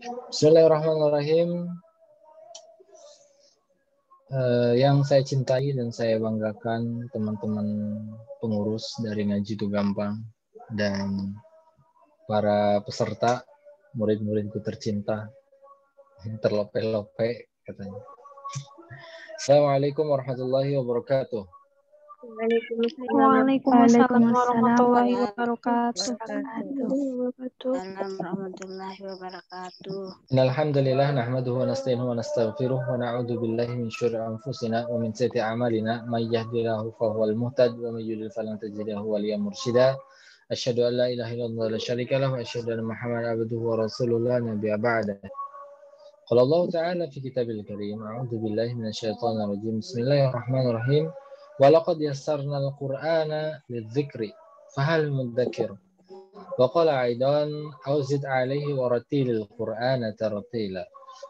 Bismillahirrahmanirrahim. Yang saya cintai dan saya banggakan teman-teman pengurus dari Ngaji Itu Gampang dan para peserta, murid-muridku tercinta, terlope-lope katanya. Assalamualaikum warahmatullahi wabarakatuh. Waalaikumsalam warahmatullahi wabarakatuh. Alhamdulillah nahmaduhu wa nasta'inuhu wa nastaghfiruh wa na'udzu billahi min syururi anfusina wa min sayyiati a'malina may yahdihillahu fahuwal muhtad wa may yudlil falan tajida lahu waliyyan mursyida. Asyhadu an la ilaha illallah la syarika lahu wa asyhadu anna Muhammadan abduhu wa rasuluhu la nabiyya ba'da. Qala Allah ta'ala fi kitabil karim a'udzu billahi minasyaitonir rajim. Bismillahirrahmanirrahim. Wa laqad yassarnal qur'ana lidzikri fahal mudzakir. Wa qala aidan auzid alaihi wa ratilil qur'ana tartila.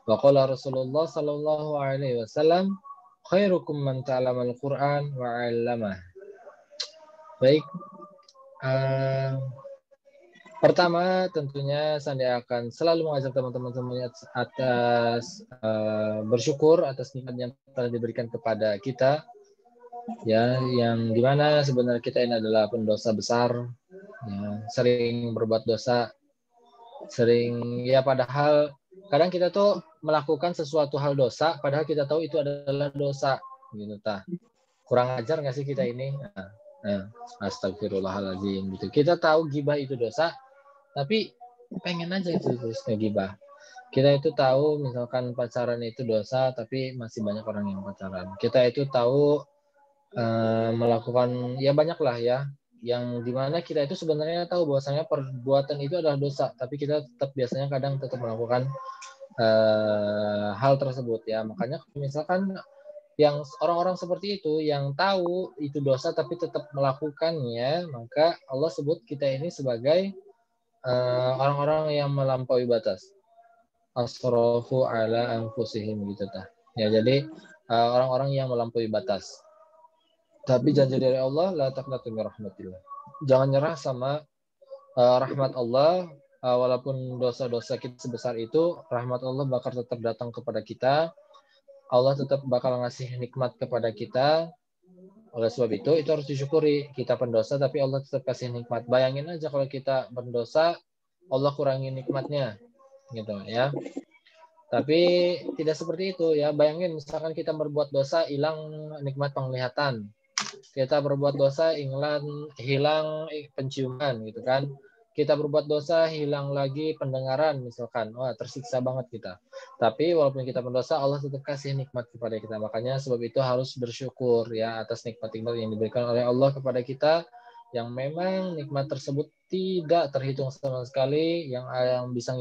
Wa qala Rasulullah sallallahu alaihi wasallam khairukum man ta'allamal qur'an wa 'allamah. Baik. Pertama tentunya saya akan selalu mengajak teman-teman semuanya atas bersyukur atas nikmat yang telah diberikan kepada kita, ya, yang dimana sebenarnya kita ini adalah pendosa besar, ya, sering berbuat dosa, sering ya, padahal kadang kita tuh melakukan sesuatu hal dosa padahal kita tahu itu adalah dosa gitu. Kurang ajar nggak sih kita ini? Astagfirullahaladzim gitu. Kita tahu gibah itu dosa tapi pengen aja itu terus ngegibah. Kita itu tahu misalkan pacaran itu dosa tapi masih banyak orang yang pacaran. Kita itu tahu melakukan ya banyak lah ya, yang dimana kita itu sebenarnya tahu bahwasanya perbuatan itu adalah dosa tapi kita tetap biasanya kadang tetap melakukan hal tersebut ya. Makanya misalkan yang orang-orang seperti itu yang tahu itu dosa tapi tetap melakukannya, maka Allah sebut kita ini sebagai orang-orang yang melampaui batas. Asrafu ala anfusihim gitu tah. Ya, jadi orang-orang yang melampaui batas. Tapi janji dari Allah, la taqnatu min rahmatillah. Jangan nyerah sama rahmat Allah, walaupun dosa-dosa kita sebesar itu, rahmat Allah bakal tetap datang kepada kita. Allah tetap bakal ngasih nikmat kepada kita. Oleh sebab itu harus disyukuri. Kita pendosa tapi Allah tetap kasih nikmat. Bayangin aja kalau kita berdosa, Allah kurangi nikmatnya, gitu ya. Tapi tidak seperti itu ya. Bayangin misalkan kita berbuat dosa, hilang nikmat penglihatan. Kita berbuat dosa, hilang penciuman, gitu kan. Kita berbuat dosa, hilang lagi pendengaran misalkan. Wah, tersiksa banget kita. Tapi walaupun kita berdosa, Allah tetap kasih nikmat kepada kita. Makanya sebab itu harus bersyukur ya atas nikmat-nikmat yang diberikan oleh Allah kepada kita, yang memang nikmat tersebut tidak terhitung sama sekali. Yang bisa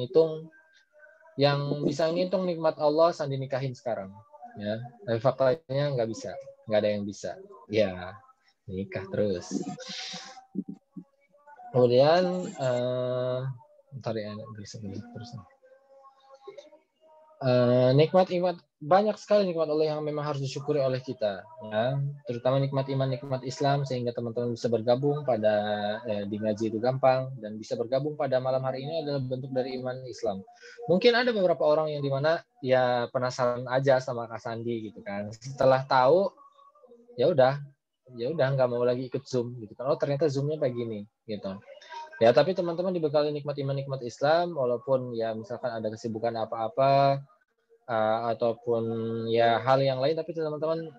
ngitung nikmat Allah sandi nikahin sekarang ya. Tapi faktanya nggak bisa, nggak ada yang bisa ya, nikah terus. Kemudian nikmat banyak sekali nikmat Allah yang memang harus disyukuri oleh kita ya, terutama nikmat iman, nikmat Islam, sehingga teman-teman bisa bergabung pada di Ngaji Itu Gampang dan bisa bergabung pada malam hari ini adalah bentuk dari iman Islam. Mungkin ada beberapa orang yang dimana ya penasaran aja sama Kak Sandi gitu kan, setelah tahu ya udah nggak mau lagi ikut Zoom gitu kan. Oh, ternyata Zoomnya kayak gini gitu ya. Tapi teman-teman dibekali nikmat iman, nikmat Islam, walaupun ya misalkan ada kesibukan apa-apa ataupun ya hal yang lain, tapi teman-teman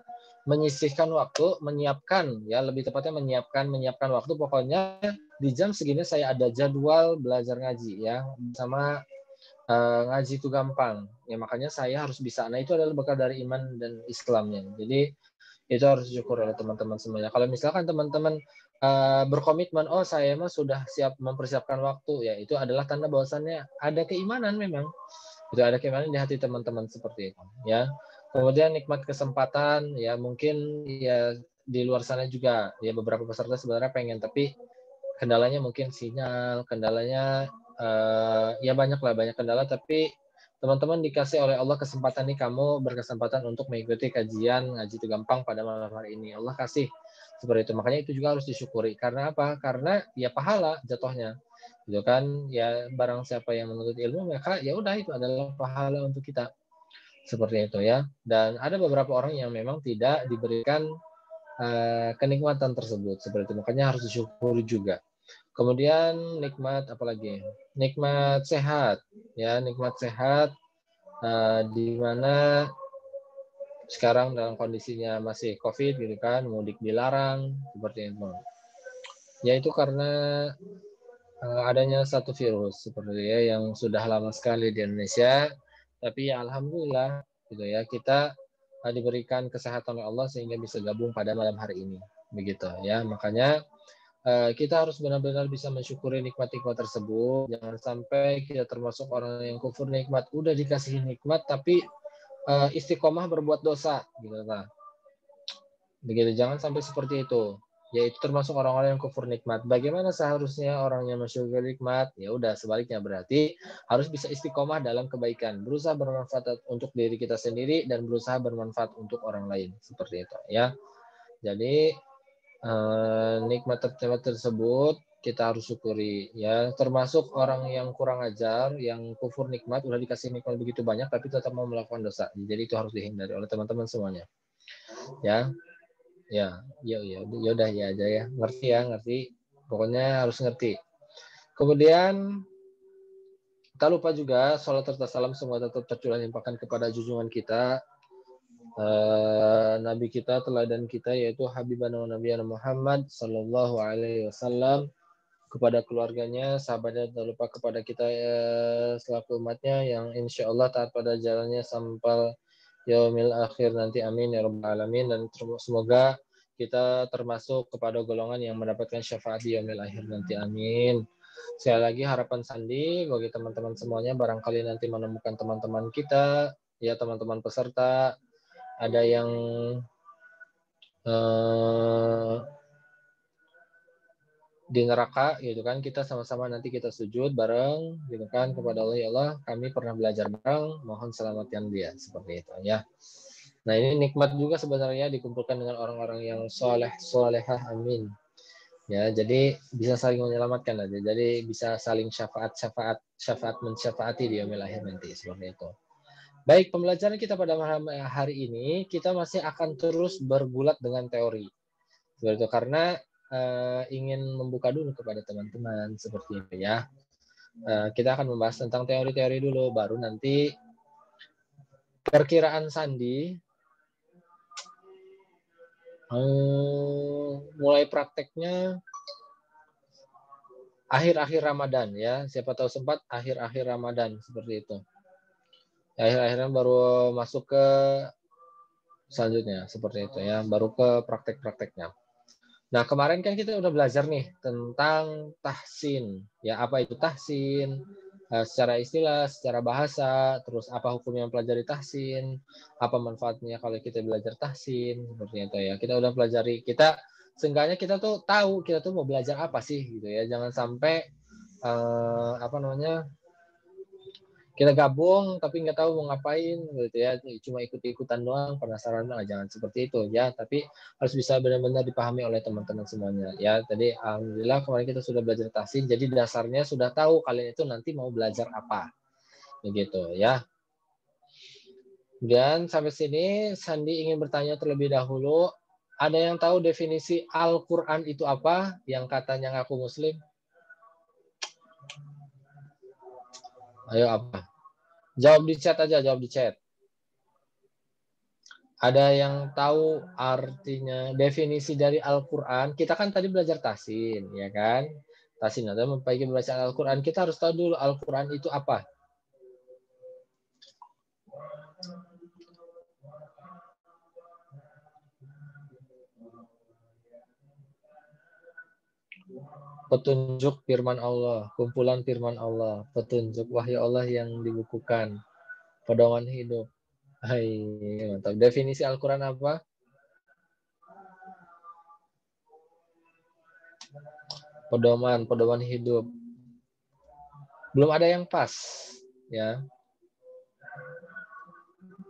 menyisihkan waktu, menyiapkan ya, lebih tepatnya menyiapkan waktu. Pokoknya di jam segini saya ada jadwal belajar ngaji ya sama Ngaji Itu Gampang ya, makanya saya harus bisa. Nah, itu adalah bekal dari iman dan Islamnya. Jadi itu harus disyukur oleh teman-teman semuanya. Kalau misalkan teman-teman berkomitmen, oh saya mah sudah siap mempersiapkan waktu, ya itu adalah tanda bahwasannya ada keimanan. Memang itu ada keimanan di hati teman-teman seperti itu ya. Kemudian nikmat kesempatan ya, mungkin ya di luar sana juga ya beberapa peserta sebenarnya pengen, tapi kendalanya mungkin sinyal, kendalanya ya banyak kendala. Tapi teman-teman dikasih oleh Allah kesempatan nih, kamu berkesempatan untuk mengikuti kajian Ngaji Itu Gampang pada malam hari ini. Allah kasih seperti itu. Makanya itu juga harus disyukuri. Karena apa? Karena ya pahala jatuhnya. gitu kan. Ya barang siapa yang menuntut ilmu, maka ya udah itu adalah pahala untuk kita, seperti itu ya. Dan ada beberapa orang yang memang tidak diberikan kenikmatan tersebut, seperti itu, makanya harus disyukuri juga. Kemudian nikmat apalagi, nikmat sehat ya, nikmat sehat, di mana sekarang dalam kondisinya masih COVID gitu kan, mudik dilarang, seperti itu. Yaitu karena adanya satu virus seperti ya yang sudah lama sekali di Indonesia, tapi ya alhamdulillah gitu ya, kita diberikan kesehatan oleh Allah sehingga bisa gabung pada malam hari ini, begitu ya. Makanya kita harus benar-benar bisa mensyukuri nikmat-nikmat tersebut. Jangan sampai kita termasuk orang yang kufur nikmat, udah dikasih nikmat tapi istiqomah berbuat dosa gitu. Nah, begitu, jangan sampai seperti itu. Yaitu termasuk orang-orang yang kufur nikmat. Bagaimana seharusnya orang yang mensyukuri nikmat? Ya udah sebaliknya, berarti harus bisa istiqomah dalam kebaikan, berusaha bermanfaat untuk diri kita sendiri dan berusaha bermanfaat untuk orang lain, seperti itu ya. Jadi nikmat tersebut kita harus syukuri ya, termasuk orang yang kurang ajar, yang kufur nikmat, udah dikasih nikmat begitu banyak tapi tetap mau melakukan dosa. Jadi itu harus dihindari oleh teman-teman semuanya. Ya. Ya, ya udah ya aja ya. Ngerti ya, ngerti. Pokoknya harus ngerti. Kemudian tak lupa juga salat serta salam semua tetap tercurah limpahkan kepada junjungan kita, Nabi kita, teladan kita, yaitu Habibana wa Nabiyana Muhammad Sallallahu Alaihi Wasallam, kepada keluarganya, sahabatnya, tak lupa kepada kita selaku umatnya yang insya Allah taat pada jalannya sampai yaumil akhir nanti, amin ya rabbal alamin. Dan semoga kita termasuk kepada golongan yang mendapatkan syafaat di yaumil akhir nanti, amin. Sekali lagi harapan Sandi bagi teman-teman semuanya, barangkali nanti menemukan teman-teman kita ya, teman-teman peserta ada yang di neraka gitu kan, kita sama-sama nanti kita sujud bareng gitu kan kepada Allah, ya Allah kami pernah belajar bareng, mohon selamatkan dia, seperti itu ya. Nah ini nikmat juga sebenarnya dikumpulkan dengan orang-orang yang solehah, amin ya. Jadi bisa saling menyelamatkan aja, jadi bisa saling syafaat mensyafaati di yaumil akhir nanti, seperti itu. Baik, pembelajaran kita pada malam hari ini kita masih akan terus bergulat dengan teori, seperti itu, karena ingin membuka dulu kepada teman-teman seperti itu ya. Kita akan membahas tentang teori-teori dulu, baru nanti perkiraan Sandi mulai prakteknya akhir-akhir Ramadan ya. Siapa tahu sempat akhir-akhir Ramadan, seperti itu. Akhir-akhirnya baru masuk ke selanjutnya, seperti itu ya, baru ke praktek-prakteknya. Nah, kemarin kan kita udah belajar nih tentang tahsin. Ya, apa itu tahsin? Secara istilah, secara bahasa, terus apa hukumnya mempelajari tahsin, apa manfaatnya kalau kita belajar tahsin, seperti itu ya. Kita udah pelajari, seenggaknya kita tuh tahu kita tuh mau belajar apa sih gitu ya. Jangan sampai kita gabung tapi nggak tahu mau ngapain gitu ya, cuma ikut-ikutan doang, penasaran, jangan seperti itu ya, tapi harus bisa benar-benar dipahami oleh teman-teman semuanya ya. Tadi alhamdulillah kemarin kita sudah belajar tahsin, jadi dasarnya sudah tahu kalian itu nanti mau belajar apa, begitu ya. Dan sampai sini Sandi ingin bertanya terlebih dahulu, ada yang tahu definisi Al-Quran itu apa, yang katanya ngaku muslim? Ayo, apa? Jawab di chat aja, jawab di chat. Ada yang tahu artinya, definisi dari Al-Quran? Kita kan tadi belajar tahsin, ya kan? Tahsin adalah memperbaiki bacaan Al-Quran. Kita harus tahu dulu Al-Quran itu apa. Petunjuk firman Allah, kumpulan firman Allah, petunjuk wahyu Allah yang dibukukan, pedoman hidup. Hai, mantap. Definisi Al-Quran apa? Pedoman hidup. Belum ada yang pas, ya.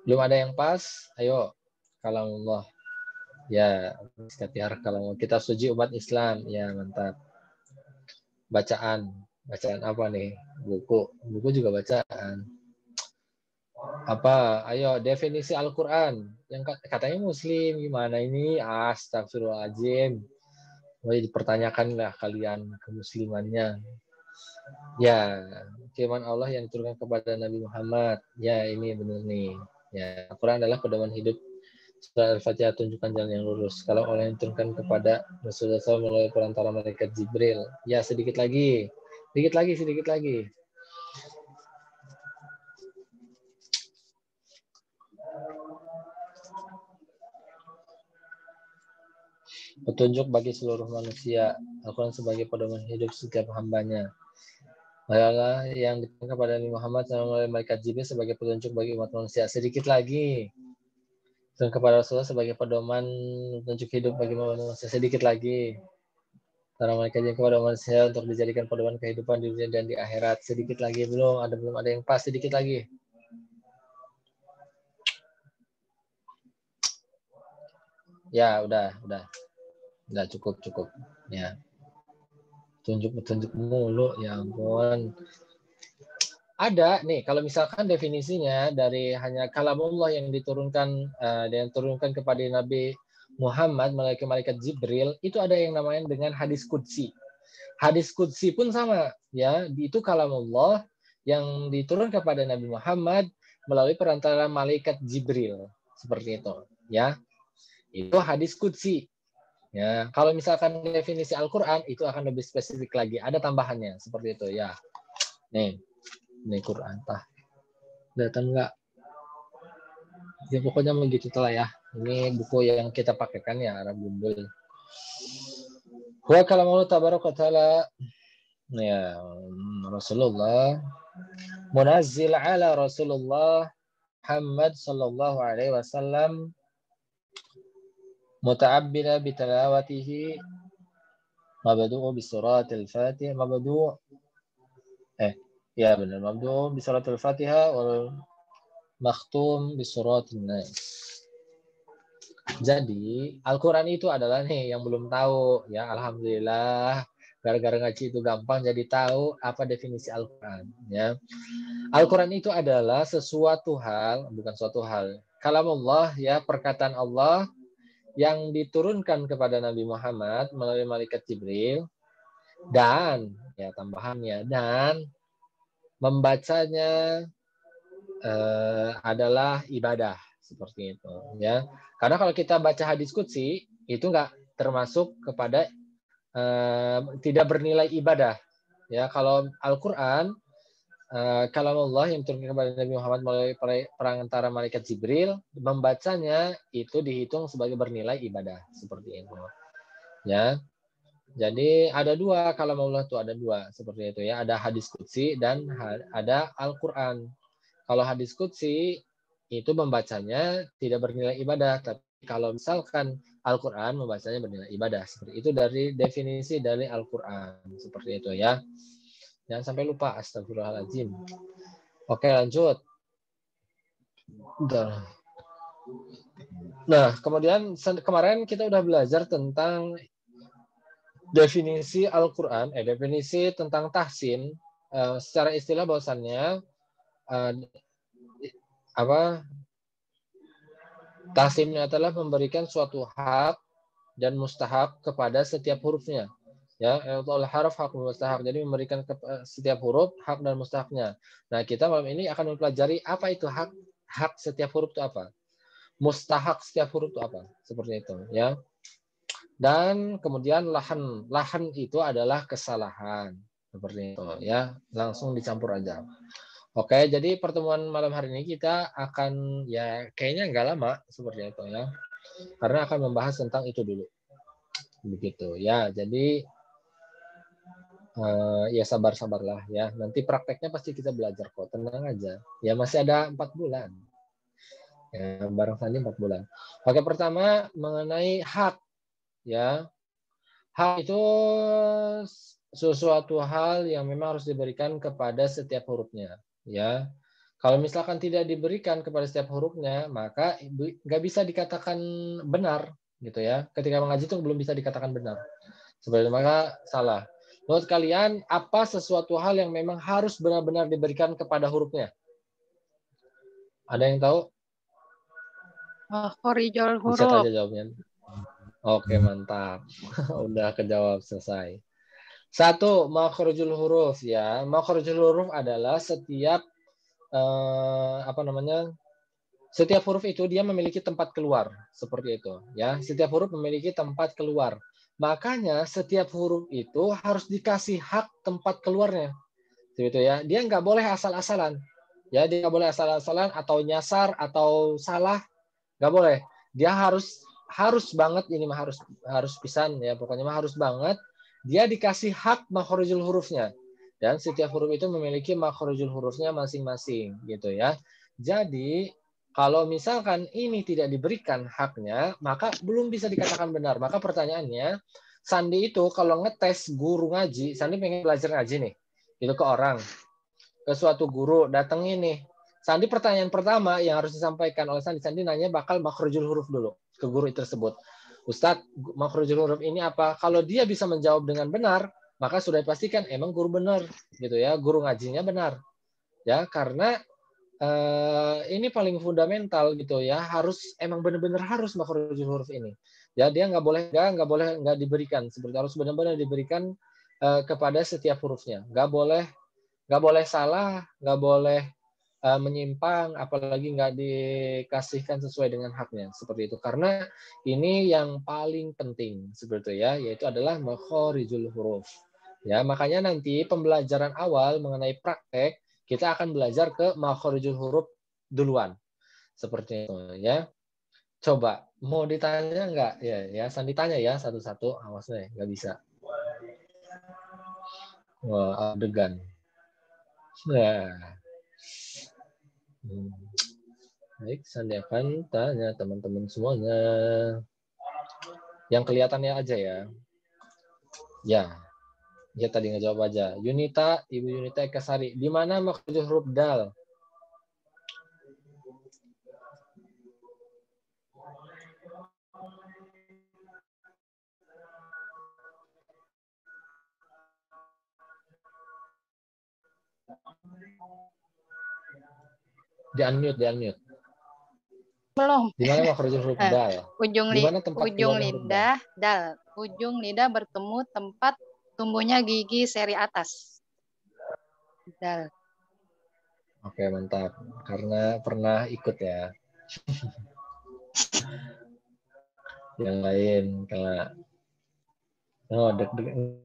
Belum ada yang pas. Ayo, kalamullah. Ya, kalau kita setuju umat Islam, ya mantap. Bacaan. Bacaan apa nih? Buku juga bacaan. Apa? Ayo definisi Al-Qur'an. Yang katanya muslim gimana ini? Astagfirullahaladzim. Dipertanyakan lah kalian kemuslimannya. Ya, firman Allah yang diturunkan kepada Nabi Muhammad. Ya, ini benar nih. Ya, Al-Quran adalah pedoman hidup. Surah Al-Fatihah tunjukkan jalan yang lurus. Kalau Allah yang diturunkan kepada Rasulullah SAW melalui perantara malaikat Jibril. Ya, sedikit lagi. Sedikit lagi. Petunjuk bagi seluruh manusia. Al-Quran sebagai pedoman hidup setiap hambanya. Adalah yang diturunkan kepada Nabi Muhammad melalui malaikat Jibril sebagai petunjuk bagi umat manusia. Sedikit lagi. Dan kepada Rasulullah sebagai pedoman petunjuk hidup bagi manusia. Sedikit lagi. Para malaikat yang kepada manusia untuk dijadikan pedoman kehidupan di dunia dan di akhirat. Sedikit lagi. Belum ada yang pas. Sedikit lagi. Ya, udah cukup. Ya. Tunjuk mulu, ya ampun. Ada nih, kalau misalkan definisinya dari hanya kalamullah yang diturunkan kepada Nabi Muhammad melalui malaikat Jibril, itu ada yang namanya dengan hadis qudsi. Hadis qudsi pun sama, ya, itu kalamullah yang diturunkan kepada Nabi Muhammad melalui perantara malaikat Jibril, seperti itu, ya. Itu hadis qudsi. Ya, kalau misalkan definisi Al-Qur'an itu akan lebih spesifik lagi, ada tambahannya seperti itu, ya. Nih. Ini Quran datang nggak? Ya pokoknya begitu lah ya. Ini buku yang kita pakaikan ya, Arab Bundul. Wa kalamullah tabaraka taala ya Rasulullah munazzil ala Rasulullah Muhammad sallallahu alaihi wasallam muta'abbida bitilawatihi mabdu'u bi suratil Fatihah ya benar, mabdu bi suratul Fatihah wal makhtum bi suratin Nas. Jadi Al-Qur'an itu adalah nih yang belum tahu ya, alhamdulillah gara-gara ngaji itu gampang jadi tahu apa definisi Al-Qur'an ya. Al-Qur'an itu adalah bukan suatu hal. Kalamullah ya, perkataan Allah yang diturunkan kepada Nabi Muhammad melalui malaikat Jibril dan ya tambahannya dan membacanya adalah ibadah seperti itu ya. Karena kalau kita baca hadis qudsi itu nggak termasuk kepada tidak bernilai ibadah ya. Kalau Al-Qur'an kalamullah yang diturunkan kepada Nabi Muhammad melalui perantara malaikat Jibril, membacanya itu dihitung sebagai bernilai ibadah seperti itu ya. Jadi ada dua, kalamullah itu ada dua seperti itu ya. Ada hadis qudsi dan ada Al-Qur'an. Kalau hadis qudsi itu membacanya tidak bernilai ibadah, tapi kalau misalkan Al-Qur'an membacanya bernilai ibadah. Seperti itu dari definisi dari Al-Qur'an. Seperti itu ya. Jangan sampai lupa, astagfirullahaladzim. Oke, lanjut. Nah, kemudian kemarin kita udah belajar tentang definisi Al-Quran, definisi tentang tahsin, secara istilah bahwasannya tahsinnya adalah memberikan suatu hak dan mustahak kepada setiap hurufnya. Ya, al-harf hak mustahak. Jadi memberikan setiap huruf hak dan mustahaknya. Nah, kita malam ini akan mempelajari apa itu hak setiap huruf itu apa. Mustahak setiap huruf itu apa. Seperti itu, ya. Dan kemudian lahan itu adalah kesalahan seperti itu ya, langsung dicampur aja. Oke, jadi pertemuan malam hari ini kita akan ya kayaknya nggak lama seperti itu ya, karena akan membahas tentang itu dulu begitu ya. Jadi ya sabar-sabarlah ya, nanti prakteknya pasti kita belajar kok, tenang aja ya, masih ada 4 bulan ya, bareng Sandi 4 bulan. Oke, pertama mengenai hak. Ya, hak itu sesuatu hal yang memang harus diberikan kepada setiap hurufnya. Ya, kalau misalkan tidak diberikan kepada setiap hurufnya, maka nggak bisa dikatakan benar, gitu ya. Ketika mengaji itu belum bisa dikatakan benar. Sebenarnya maka salah. Menurut kalian, apa sesuatu hal yang memang harus benar-benar diberikan kepada hurufnya? Ada yang tahu? Makhorijul Bisa huruf. aja jawabnya. Oke, mantap. Udah kejawab, selesai. Satu, makhrajul huruf ya. Makhrajul huruf adalah setiap setiap huruf itu dia memiliki tempat keluar, seperti itu ya. Setiap huruf memiliki tempat keluar. Makanya setiap huruf itu harus dikasih hak tempat keluarnya. Gitu ya. Dia nggak boleh asal-asalan. Ya, dia nggak boleh asal-asalan atau nyasar atau salah, nggak boleh. Dia harus banget, ini mah harus pisan ya, pokoknya mah harus banget dia dikasih hak makhorijul hurufnya, dan setiap huruf itu memiliki makhorijul hurufnya masing-masing gitu ya. Jadi kalau misalkan ini tidak diberikan haknya, maka belum bisa dikatakan benar. Maka pertanyaannya, Sandi itu kalau ngetes guru ngaji, Sandi pengen belajar ngaji nih, itu ke orang, ke suatu guru, datang ini. Sandi pertanyaan pertama yang harus disampaikan oleh Sandi nanya bakal makhrajul huruf dulu ke guru tersebut. Ustadz, makhrajul huruf ini apa? Kalau dia bisa menjawab dengan benar, maka sudah dipastikan emang guru benar, gitu ya, guru ngajinya benar, ya, karena ini paling fundamental gitu ya, harus emang benar-benar harus makhrajul huruf ini. Ya, dia nggak boleh nggak diberikan, seperti harus benar-benar diberikan kepada setiap hurufnya, nggak boleh salah, nggak boleh menyimpang, apalagi nggak dikasihkan sesuai dengan haknya, seperti itu. Karena ini yang paling penting seperti itu ya, yaitu adalah makhorijul huruf. Ya, makanya nanti pembelajaran awal mengenai praktek kita akan belajar ke makhorijul huruf duluan, seperti itu ya. Coba mau ditanya nggak? Ya, Sandi tanya ya satu-satu, awas nih, nggak bisa. Wah, adegan. Nah. Baik, Sandi akan tanya teman-teman semuanya. Yang kelihatannya aja ya. Ya tadi ngejawab aja. Yunita, Ibu Yunita Ekasari. Di mana makhrajul huruf dal? Di unmute. Belum. Di mana makhrajul huruf dal? Ujung Di mana tempat ujung keluarnya huruf dal? lidah dal. Ujung lidah bertemu tempat tumbuhnya gigi seri atas. Dal. Oke, mantap. Karena pernah ikut ya. Yang lain karena deg-degan.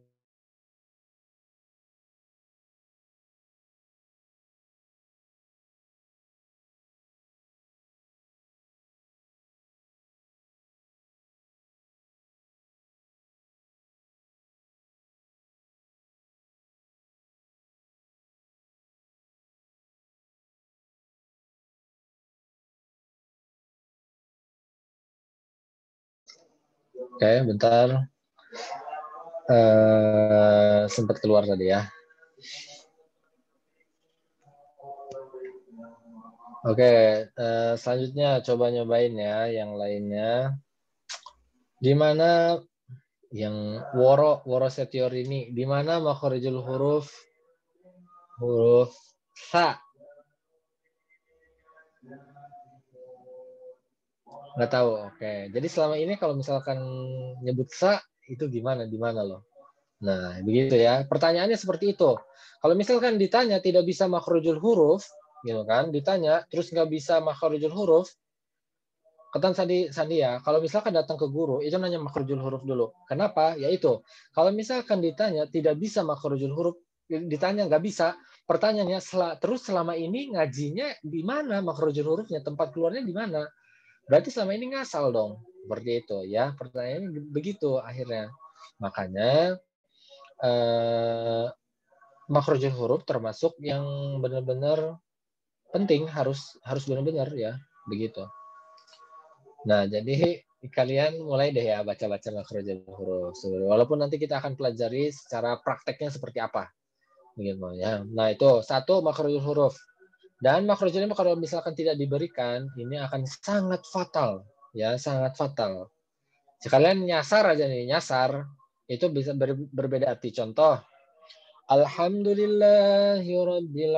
Oke, bentar. Sempat keluar tadi ya. Oke, selanjutnya coba nyobain ya yang lainnya. Di mana yang Woro Setior ini, di mana makhorijul huruf sa? Nggak tahu. Oke. Jadi selama ini kalau misalkan nyebut sa itu gimana? Di mana loh? Nah, begitu ya. Pertanyaannya seperti itu. Kalau misalkan ditanya tidak bisa makhrajul huruf, gitu kan? Ditanya terus nggak bisa makhrajul huruf, kata Sandi ya, kalau misalkan datang ke guru, itu nanya makhrajul huruf dulu. Kenapa? Yaitu, kalau misalkan ditanya tidak bisa makhrajul huruf, ditanya nggak bisa, pertanyaannya terus selama ini ngajinya di mana makhrajul hurufnya, tempat keluarnya di mana? Berarti selama ini ngasal dong. Seperti itu ya. Pertanyaannya begitu akhirnya. Makanya makhrajul huruf termasuk yang benar-benar penting, harus benar-benar ya, begitu. Nah, jadi kalian mulai deh ya baca-baca makhrajul huruf. Walaupun nanti kita akan pelajari secara prakteknya seperti apa. Begitu ya. Nah, itu satu makhrajul huruf. Dan makhrajul huruf kalau misalkan tidak diberikan, ini akan sangat fatal. Ya, sangat fatal. Sekalian nyasar aja nih, nyasar. itu bisa berbeda arti. Contoh, Alhamdulillahirabbil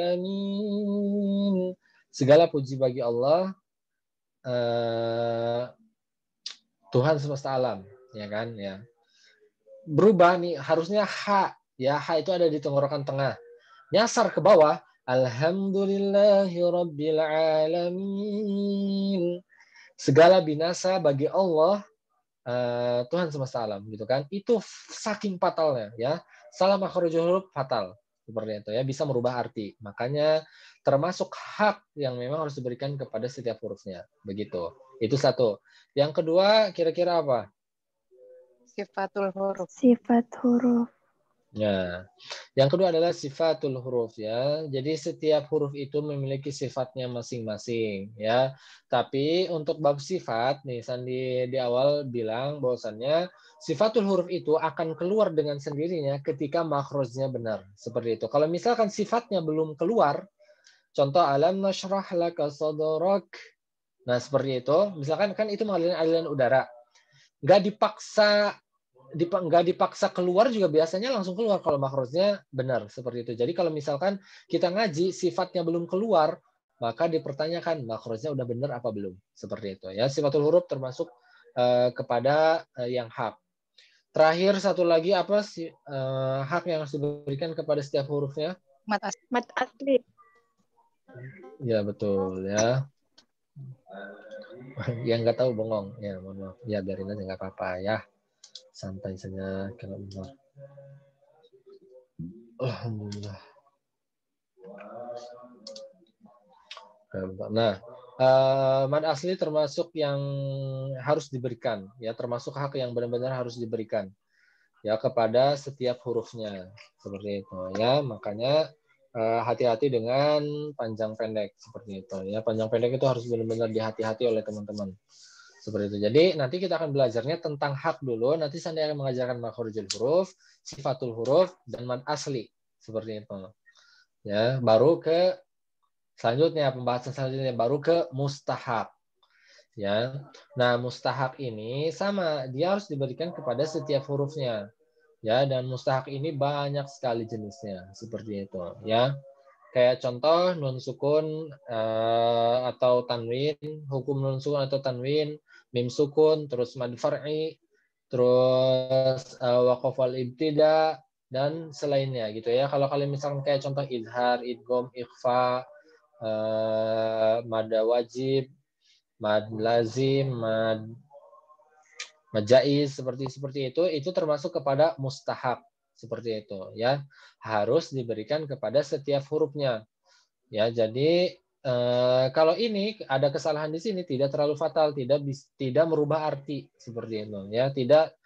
alamin. Segala puji bagi Allah, Tuhan semesta alam, ya kan, ya. Berubah nih, harusnya H, ya, H itu ada di tenggorokan tengah. Nyasar ke bawah, Alhamdulillahirabbil alamin. Segala binasa bagi Allah, Tuhan semesta alam, gitu kan. Itu saking fatalnya, ya. Salah makhrajul huruf fatal, seperti itu, ya, bisa merubah arti. Makanya termasuk hak yang memang harus diberikan kepada setiap hurufnya, begitu. Itu satu. Yang kedua, kira-kira apa? Sifatul huruf. Sifat huruf. Ya. Yang kedua adalah sifatul huruf, ya. Jadi setiap huruf itu memiliki sifatnya masing-masing, ya. Tapi untuk bab sifat nih Sandi di awal bilang bahwasannya sifatul huruf itu akan keluar dengan sendirinya ketika makhrajnya benar. Seperti itu. Kalau misalkan sifatnya belum keluar, contoh alam nashrah laka sadrak. Nah, seperti itu. Misalkan kan itu mengalirkan aliran udara. Nggak dipaksa keluar juga biasanya langsung keluar kalau makhrajnya benar, seperti itu. Jadi kalau misalkan kita ngaji sifatnya belum keluar, maka dipertanyakan makhrajnya udah benar apa belum, seperti itu, ya. Sifatul huruf termasuk kepada yang hak. Terakhir satu lagi apa sih hak yang harus diberikan kepada setiap hurufnya? Mat asli. Ya, betul, ya. Yang nggak tahu bengong, ya, mohon maaf, ya, biarin aja, nggak apa-apa, ya. Santai saja kalau benar. Alhamdulillah. Nah, mad asli termasuk yang harus diberikan, ya, termasuk hak yang benar-benar harus diberikan, ya, kepada setiap hurufnya, seperti itu, ya. Makanya hati-hati dengan panjang pendek, seperti itu, ya. Panjang pendek itu harus benar-benar dihati-hati oleh teman-teman, seperti itu. Jadi nanti kita akan belajarnya tentang hak dulu. Nanti saya akan mengajarkan makhrajul huruf, sifatul huruf, dan mad asli, seperti itu, ya. Baru ke selanjutnya, pembahasan selanjutnya baru ke mustahak, ya. Nah, mustahak ini sama, dia harus diberikan kepada setiap hurufnya, ya. Dan mustahak ini banyak sekali jenisnya, seperti itu, ya. Kayak contoh nun sukun atau tanwin, hukum nun sukun atau tanwin, mim sukun, terus mad far'i, terus waqaf wal ibtida, dan selainnya, gitu, ya. Kalau kalian misalkan kayak contoh idhar, idgham, ikhfa, mad wajib, mad lazim, mad jaiz, seperti itu termasuk kepada mustahak, seperti itu, ya. Harus diberikan kepada setiap hurufnya, ya. Jadi kalau ini ada kesalahan di sini tidak terlalu fatal, tidak merubah arti, seperti itu, ya. Tidak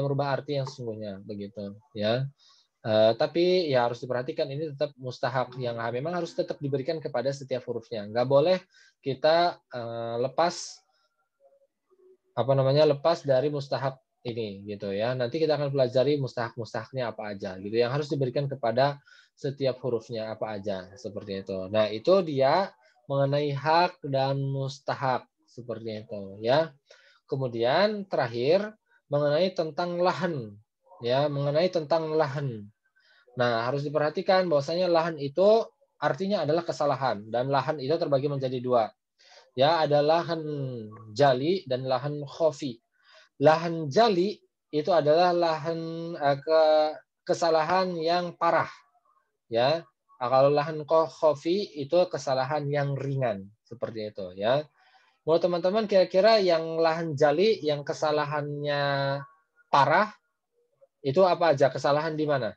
merubah arti yang sesungguhnya, begitu, ya. Tapi ya harus diperhatikan ini tetap mustahak yang memang harus tetap diberikan kepada setiap hurufnya. Nggak boleh kita lepas dari mustahak ini, gitu, ya. Nanti kita akan pelajari mustahaknya apa aja, gitu, yang harus diberikan kepada setiap hurufnya apa aja, seperti itu. Nah, itu dia mengenai hak dan mustahak, seperti itu, ya. Kemudian terakhir mengenai tentang lahan, ya, mengenai tentang lahan. Nah, harus diperhatikan bahwasanya lahan itu artinya adalah kesalahan, dan lahan itu terbagi menjadi dua. Ya, ada lahan jali dan lahan khofi. Lahan jali itu adalah lahan kesalahan yang parah, ya. Kalau lahan khofi itu kesalahan yang ringan, seperti itu, ya. Menurut teman-teman kira-kira yang lahan jali yang kesalahannya parah itu apa aja? Kesalahan di mana?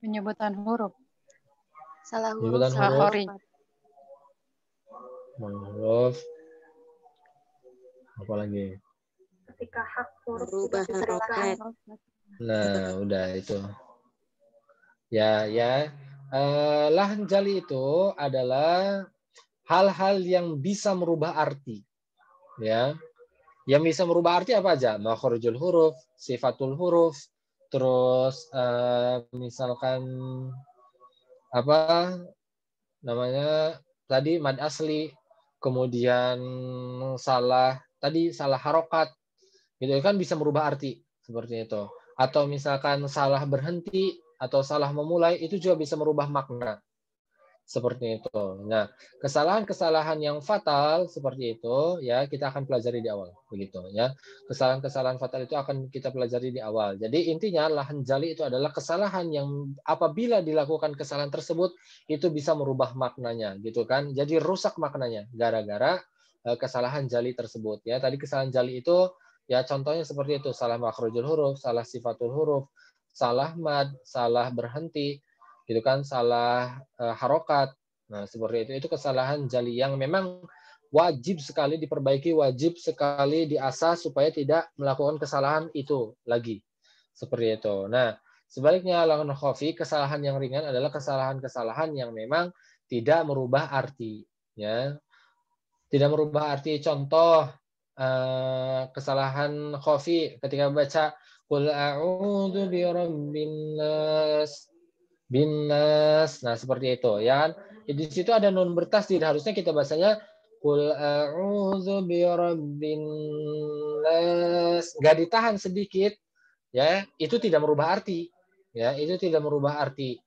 Penyebutan huruf. Salah huruf. Penyebutan Salah huruf. hori. Huruf. Apa lagi? Ketika hak huruf Perubahan roket. Nah, udah itu. Ya. Lahan jali itu adalah hal-hal yang bisa merubah arti, ya. Yang bisa merubah arti apa aja? Makhrajul huruf, sifatul huruf, terus misalkan apa namanya tadi mad asli, kemudian salah harokat, gitu kan, bisa merubah arti, seperti itu. atau misalkan salah berhenti atau salah memulai, itu juga bisa merubah makna. Seperti itu. Nah, kesalahan-kesalahan yang fatal seperti itu ya kita akan pelajari di awal, begitu ya. Kesalahan-kesalahan fatal itu akan kita pelajari di awal. Jadi intinya lahan jali itu adalah kesalahan yang apabila dilakukan kesalahan tersebut itu bisa merubah maknanya, gitu kan. Jadi rusak maknanya gara-gara kesalahan jali tersebut ya. Tadi kesalahan jali itu ya contohnya seperti itu, salah makhrajul huruf, salah sifatul huruf, salah mad, salah berhenti, gitu kan, salah harokat. Nah, seperti itu kesalahan jali yang memang wajib sekali diperbaiki, wajib sekali diasah supaya tidak melakukan kesalahan itu lagi. Seperti itu. Nah, sebaliknya lawan khafi, kesalahan yang ringan adalah kesalahan-kesalahan yang memang tidak merubah arti, ya. Tidak merubah arti. Contoh kesalahan khafi ketika baca qul a'udzu birabbin nas binas. Nah, seperti itu ya. Di situ ada nun bertasdid, harusnya kita bahasanya qul a'udzu birabbin nas. Enggak ditahan sedikit ya, itu tidak merubah arti. Ya, itu tidak merubah arti.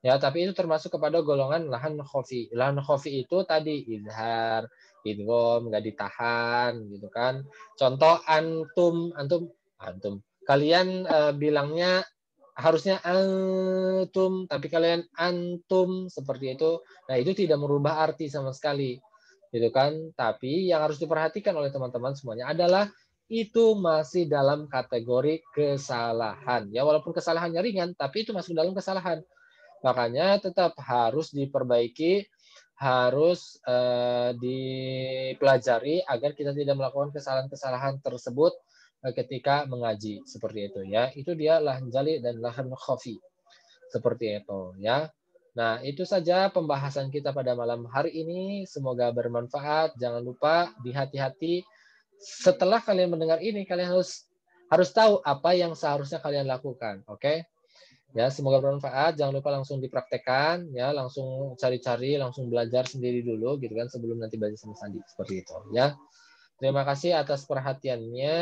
Ya, tapi itu termasuk kepada golongan lahan khafi. Lahan khafi itu tadi izhar, idgham, enggak ditahan gitu kan. Contoh antum. Kalian bilangnya harusnya antum, tapi kalian antum seperti itu. Nah, itu tidak merubah arti sama sekali. Gitu kan? Tapi yang harus diperhatikan oleh teman-teman semuanya adalah itu masih dalam kategori kesalahan. Ya, walaupun kesalahannya ringan, tapi itu masuk dalam kesalahan. Makanya tetap harus diperbaiki, harus dipelajari agar kita tidak melakukan kesalahan-kesalahan tersebut ketika mengaji, seperti itu ya. Itu dia lahan jali dan lahan khafi. Seperti itu ya. Nah, itu saja pembahasan kita pada malam hari ini. Semoga bermanfaat. Jangan lupa dihati-hati. Setelah kalian mendengar ini, kalian harus tahu apa yang seharusnya kalian lakukan, oke? Ya, semoga bermanfaat. Jangan lupa langsung dipraktekkan ya, langsung cari-cari, langsung belajar sendiri dulu gitu kan sebelum nanti belajar sama Sandi, seperti itu ya. Terima kasih atas perhatiannya.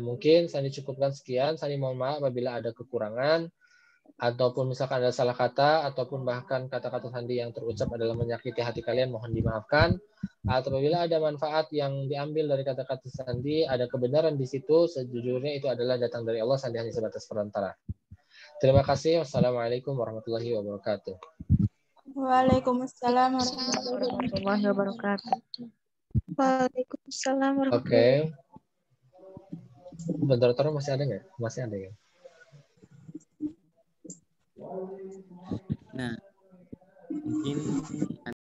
Mungkin Sandi cukupkan sekian. Sandi mohon maaf apabila ada kekurangan ataupun misalkan ada salah kata ataupun bahkan kata-kata Sandi yang terucap adalah menyakiti hati kalian, mohon dimaafkan. Atau apabila ada manfaat yang diambil dari kata-kata Sandi, ada kebenaran di situ, sejujurnya itu adalah datang dari Allah, Sandi hanya sebatas perantara. Terima kasih. Wassalamualaikum warahmatullahi wabarakatuh. Waalaikumsalam warahmatullahi wabarakatuh. Waalaikumsalam warahmatullahi wabarakatuh. Oke. Moderator masih ada nggak? Masih ada ya? Nah, mungkin